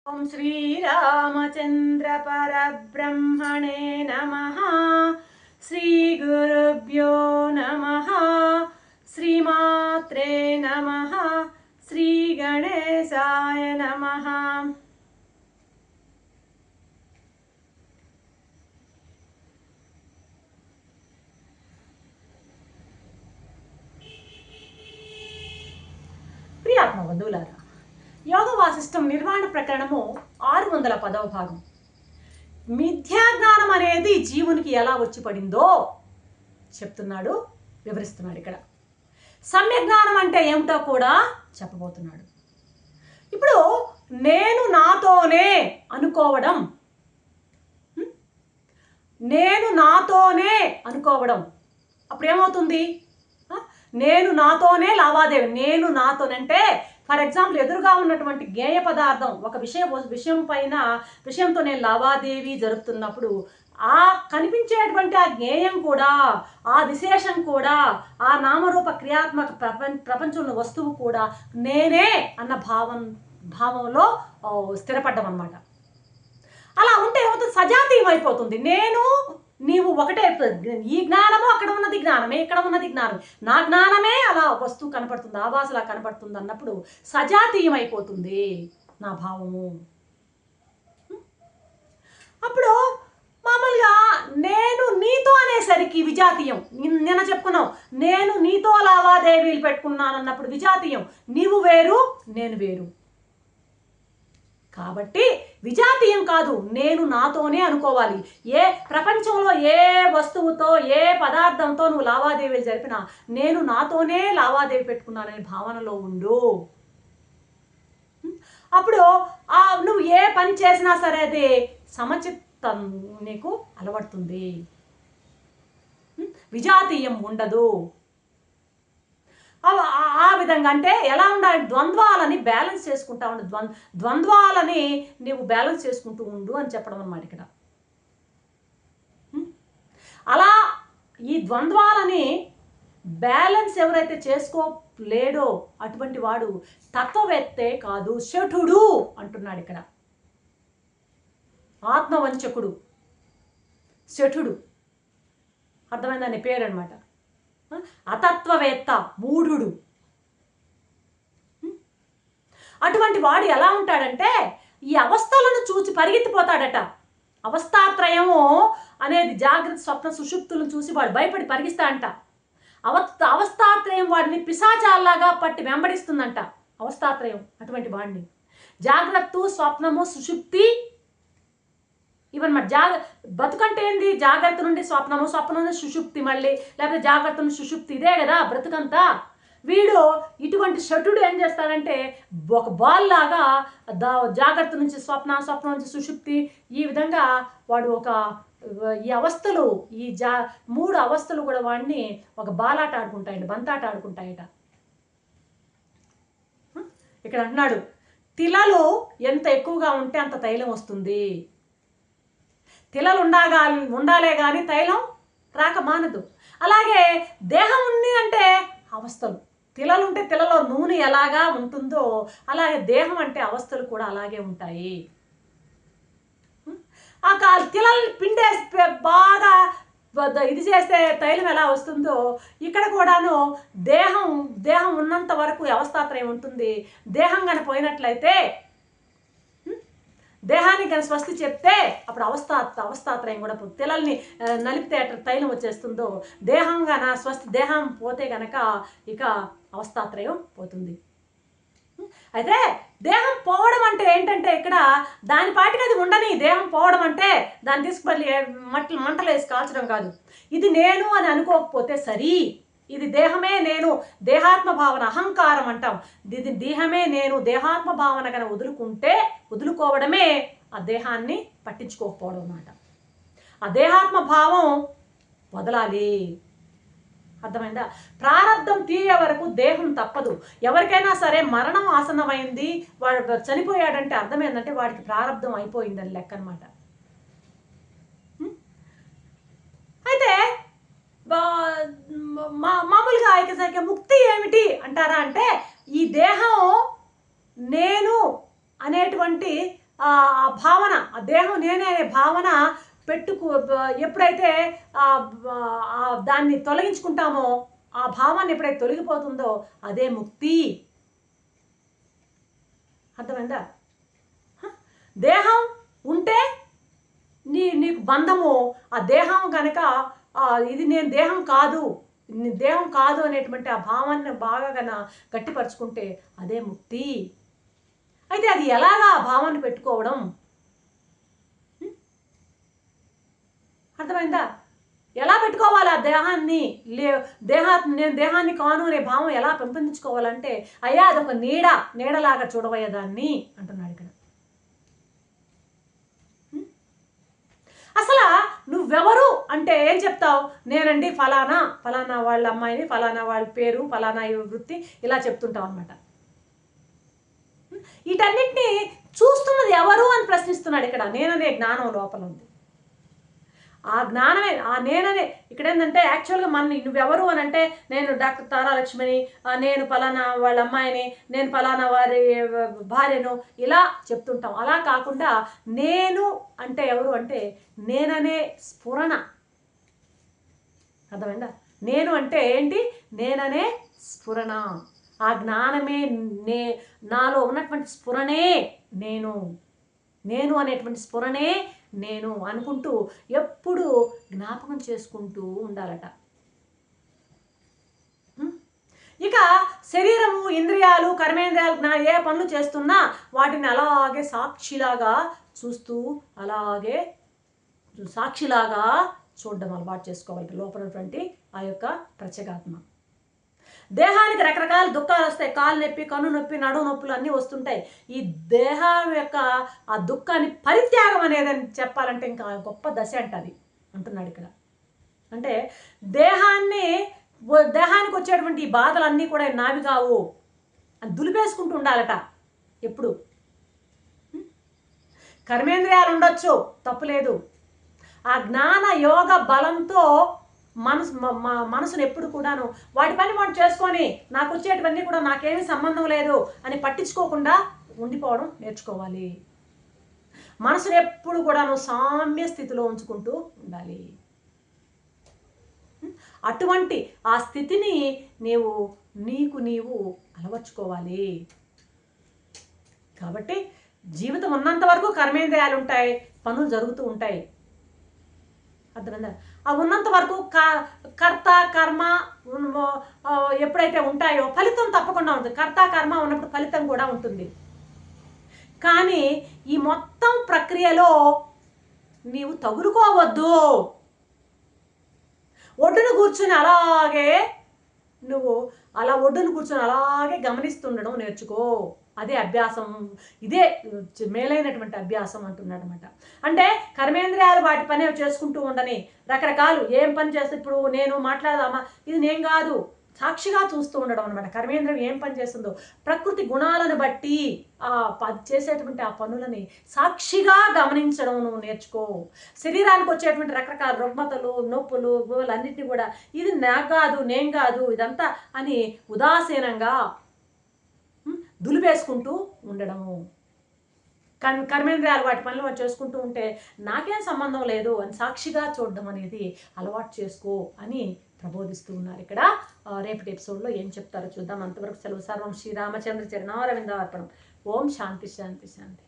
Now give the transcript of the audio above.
ఓం శ్రీరామచంద్ర పరబ్రహ్మణే నమః. శ్రీ గురుభ్యో నమః. శ్రీమాత్రే నమః. శ్రీ గణేశాయ నమః. ప్రియాత్మ బంధువులారా, యోగ వాసిష్టం నిర్వాణ ప్రకరణము 610వ భాగం. మిథ్యాజ్ఞానం అనేది జీవునికి ఎలా వచ్చి పడిందో చెప్తున్నాడు, వివరిస్తున్నాడు. ఇక్కడ సమ్యజ్ఞానం అంటే ఏమిటో కూడా చెప్పబోతున్నాడు. ఇప్పుడు నేను నాతోనే అనుకోవడం, అప్పుడు ఏమవుతుంది? నేను నాతోనే లావాదేవీ. నేను నాతోనంటే ఫర్ ఎగ్జాంపుల్ ఎదురుగా ఉన్నటువంటి జ్ఞేయ పదార్థం ఒక విషయంతో నేను లావాదేవీ జరుపుతున్నప్పుడు ఆ కనిపించేటువంటి ఆ జ్ఞేయం కూడా, ఆ విశేషం కూడా, ఆ నామరూప క్రియాత్మక ప్రపంచంలో వస్తువు కూడా నేనే అన్న భావంలో స్థిరపడ్డం అన్నమాట. అలా ఉంటే ఏమవుతుంది? సజాతీయం అయిపోతుంది. నీవు ఒకటే. ఈ జ్ఞానము అక్కడ ఉన్నది జ్ఞానమే, ఇక్కడ ఉన్నది జ్ఞానమే, నా జ్ఞానమే అలా వస్తువు కనపడుతుంది, ఆభాసలా కనపడుతుంది అన్నప్పుడు సజాతీయం అయిపోతుంది నా భావము. అప్పుడు మామూలుగా నేను నీతో అనేసరికి విజాతీయం. నిన్న చెప్పుకున్నాం, నేను నీతో లావాదేవీలు పెట్టుకున్నాను అన్నప్పుడు విజాతీయం. నీవు వేరు, నేను వేరు. కాబట్టి విజాతీయం కాదు, నేను నాతోనే అనుకోవాలి. ఏ ప్రపంచంలో ఏ వస్తువుతో, ఏ పదార్థంతో నువ్వు లావాదేవీలు జరిపినా నేను నాతోనే లావాదేవీ పెట్టుకున్నాననే భావనలో ఉండు. అప్పుడు నువ్వు ఏ పని చేసినా సరే అది సమచిత్తం నీకు అలవడుతుంది, విజాతీయం ఉండదు. ఆ విధంగా అంటే ఎలా ఉండాలి? ద్వంద్వాలని బ్యాలెన్స్ చేసుకుంటా ఉండు. ద్వంద్వాలని నీవు బ్యాలెన్స్ చేసుకుంటూ ఉండు అని చెప్పడం అన్నమాట ఇక్కడ. అలా ఈ ద్వంద్వాలని బ్యాలెన్స్ ఎవరైతే చేసుకోలేడో అటువంటి వాడు తత్వవేత్తే కాదు, శఠుడు అంటున్నాడు ఇక్కడ. ఆత్మవంచకుడు, శఠుడు, అర్థమైందని పేరు అనమాట. అతత్వవేత్త, మూఢుడు. అటువంటి వాడు ఎలా ఉంటాడంటే ఈ అవస్థలను చూసి పరిగెత్తిపోతాడట. అవస్థాత్రయము అనేది జాగ్రత్త, స్వప్న, సుషుప్తులను చూసి వాడు భయపడి పరిగిస్తాడంట. అవస్థాత్రయం వాడిని పిశాచాల్లాగా పట్టి వెంబడిస్తుందంట. అవస్థాత్రయం అటువంటి వాడిని జాగ్రత్త, స్వప్నము, సుషుప్తి ఇవన్నమాట. బతుకంటే ఏంది? జాగ్రత్త నుండి స్వప్నము, స్వప్నం నుండి సుషుప్తి, మళ్ళీ లేకపోతే జాగ్రత్త నుండి సుషుప్తి, ఇదే కదా బ్రతుకంతా. వీడు ఇటువంటి షటుడు ఏం చేస్తాడంటే ఒక బాల్ లాగా జాగ్రత్త నుంచి స్వప్న, స్వప్నం నుంచి సుషుప్తి, ఈ విధంగా వాడు ఈ అవస్థలు, మూడు అవస్థలు కూడా వాడిని ఒక బాలాట ఆడుకుంటాయట, బంతాట ఆడుకుంటాయట. ఇక్కడ అంటున్నాడు, తిలలు ఎంత ఎక్కువగా ఉంటే అంత తైలం వస్తుంది. తిలలు ఉండాలే కానీ తైలం రాక మానదు. అలాగే దేహం ఉంది అంటే అవస్థలు, తిలలు ఉంటే తిలలో నూనె ఎలాగా ఉంటుందో అలాగే దేహం అంటే అవస్థలు కూడా అలాగే ఉంటాయి. ఆ తిలల్ని పిండేసి బాగా ఇది చేస్తే తైలం ఎలా వస్తుందో ఇక్కడ కూడాను దేహం ఉన్నంత వరకు అవస్థాత్రయం ఉంటుంది. దేహం కానీ పోయినట్లయితే, దేహానికి కానీ స్వస్తి చెప్తే అప్పుడు అవస్థాత్రయం కూడా తిలల్ని నలిపితే తైలం వచ్చేస్తుందో, దేహంగా నా స్వస్తి, దేహం పోతే గనక ఇక అవస్థాత్రయం పోతుంది. అయితే దేహం పోవడం అంటే ఏంటంటే ఇక్కడ దాని పాటికి అది ఉండని. దేహం పోవడం అంటే దాన్ని తీసుకువెళ్ళి మంటలు వేసి కాల్చడం కాదు. ఇది నేను అని అనుకోకపోతే సరి, ఇది దేహమే నేను, దేహాత్మ భావన, అహంకారం అంటాం. ఇది దేహమే నేను, దేహాత్మ భావన కనుక వదులుకోవడమే ఆ దేహాన్ని పట్టించుకోకపోవడం అన్నమాట. ఆ దేహాత్మ భావం వదలాలి. అర్థమైందా? ప్రారంధం తీరే వరకు దేహం తప్పదు. ఎవరికైనా సరే మరణం ఆసన్నమైంది, వాడు చనిపోయాడంటే అర్థం ఏంటంటే వాడికి ప్రారంధం అయిపోయిందని లెక్క అనమాట. అయితే మామూలుగా ఇక ముక్తి ఏమిటి అంటారా అంటే, ఈ దేహం నేను అనేటువంటి ఆ భావన, ఆ దేహం నేనే అనే భావన ఎప్పుడైతే దాన్ని తొలగించుకుంటామో, ఆ భావాన్ని ఎప్పుడైతే తొలగిపోతుందో అదే ముక్తి. అర్థమైందా? దేహం ఉంటే నీకు బంధము, ఆ దేహం కనుక ఇది నేను దేహం కాదు, దేహం కాదు అనేటువంటి ఆ భావాన్ని బాగా గట్టిపరుచుకుంటే అదే ముక్తి. అయితే అది ఎలాగా ఆ భావాన్ని పెట్టుకోవడం? అర్థమైందా? ఎలా పెట్టుకోవాలి ఆ దేహాన్ని? నేను దేహాన్ని కాను అనే భావం ఎలా పెంపొందించుకోవాలంటే, అయ్యా అదొక నీడలాగా చూడవయ్యా దాన్ని అంటున్నాడు ఇక్కడ. అసలు నువ్వెవరు అంటే ఏం చెప్తావు? నేనండి ఫలానా వాళ్ళ అమ్మాయిని, ఫలానా వాళ్ళ పేరు, ఫలానా వృత్తి, ఇలా చెప్తుంటావు అనమాట. వీటన్నిటిని చూస్తున్నది ఎవరు అని ప్రశ్నిస్తున్నాడు ఇక్కడ. నేననే జ్ఞానం లోపల ఉంది. ఆ జ్ఞానమే, ఆ నేననే. ఇక్కడ ఏంటంటే యాక్చువల్గా నువ్వెవరు అని అంటే, నేను డాక్టర్ తారాలక్ష్మిని, నేను ఫలానా వాళ్ళ అమ్మాయిని, నేను ఫలానా వారి భార్యను, ఇలా చెప్తుంటాం. అలా కాకుండా నేను అంటే ఎవరు అంటే నేననే స్ఫురణ. అర్థమైందా? నేను అంటే ఏంటి? నేననే స్ఫురణ. ఆ జ్ఞానమే నాలో ఉన్నటువంటి స్ఫురణే నేను. నేను అనేటువంటి స్ఫురణే నేను అనుకుంటూ ఎప్పుడు జ్ఞాపకం చేసుకుంటూ ఉండాలట. ఇక శరీరము, ఇంద్రియాలు, కర్మేంద్రియాలు ఏ పనులు చేస్తున్నా వాటిని అలాగే సాక్షిలాగా చూస్తూ, అలాగే సాక్షిలాగా చూడడం అలవాటు చేసుకోవాలి లోపలటువంటి ఆ యొక్క ప్రత్యేగాత్మ. దేహానికి రకరకాల దుఃఖాలు వస్తాయి. కాలు నొప్పి, కన్ను నొప్పి, నడుము నొప్పులు అన్నీ వస్తుంటాయి. ఈ దేహం యొక్క ఆ దుఃఖాన్ని పరిత్యాగం అనేది చెప్పాలంటే ఇంకా గొప్ప దశ అంటది అంటున్నాడు ఇక్కడ. అంటే దేహానికి వచ్చేటువంటి ఈ బాధలన్నీ కూడా నావి కావు అని దులిపేసుకుంటూ ఉండాలట ఎప్పుడు. కర్మేంద్రియాలు ఉండొచ్చు, తప్పులేదు. ఆ జ్ఞాన యోగ బలంతో మనసును ఎప్పుడు కూడాను వాటి పని మనం చేసుకొని నాకు వచ్చేటివన్నీ కూడా నాకేమీ సంబంధం లేదు అని పట్టించుకోకుండా ఉండిపోవడం నేర్చుకోవాలి. మనసును ఎప్పుడు కూడాను సామ్య స్థితిలో ఉంచుకుంటూ ఉండాలి. అటువంటి ఆ స్థితిని నీవు అలవర్చుకోవాలి. కాబట్టి జీవితం ఉన్నంత వరకు కర్మేంద్రియాలు ఉంటాయి, పనులు జరుగుతూ ఉంటాయి. అర్థమైందా? అవి ఉన్నంత వరకు కర్త కర్మ ఎప్పుడైతే ఉంటాయో ఫలితం తప్పకుండా ఉంటుంది. కర్త కర్మ ఉన్నప్పుడు ఫలితం కూడా ఉంటుంది. కానీ ఈ మొత్తం ప్రక్రియలో నీవు తగులుకోవద్దు. ఒడ్డును కూర్చొని అలాగే గమనిస్తుండడం నేర్చుకో. అదే అభ్యాసం, ఇదే మేలైనటువంటి అభ్యాసం అంటున్నాడు అనమాట. అంటే కర్మేంద్రియాలు వాటి పని చేసుకుంటూ ఉండని, రకరకాలు ఏం పని చేస్తే, ఇప్పుడు నేను మాట్లాడదామా, ఇది నేను కాదు, సాక్షిగా చూస్తూ ఉండడం అనమాట. కర్మేంద్రియం ఏం పని చేస్తుందో ప్రకృతి గుణాలను బట్టి చేసేటువంటి ఆ పనులని సాక్షిగా గమనించడం నువ్వు నేర్చుకో. శరీరానికి వచ్చేటువంటి రకరకాల రుగ్మతలు, నొప్పులు, అన్నిటిని కూడా ఇది నేను కాదు ఇదంతా అని ఉదాసీనంగా దులిపేసుకుంటూ ఉండడము. కర్మేంద్రియాలు వాటి పనులు చేసుకుంటూ ఉంటే నాకేం సంబంధం లేదు అని సాక్షిగా చూడడం అనేది అలవాటు చేసుకో అని ప్రబోధిస్తూ ఉన్నారు ఇక్కడ. రేపటి ఎపిసోడ్లో ఏం చెప్తారో చూద్దాం. అంతవరకు సెలవు. సర్వం శ్రీరామచంద్ర చరణారవిందార్పణం. ఓం శాంతి శాంతి శాంతి.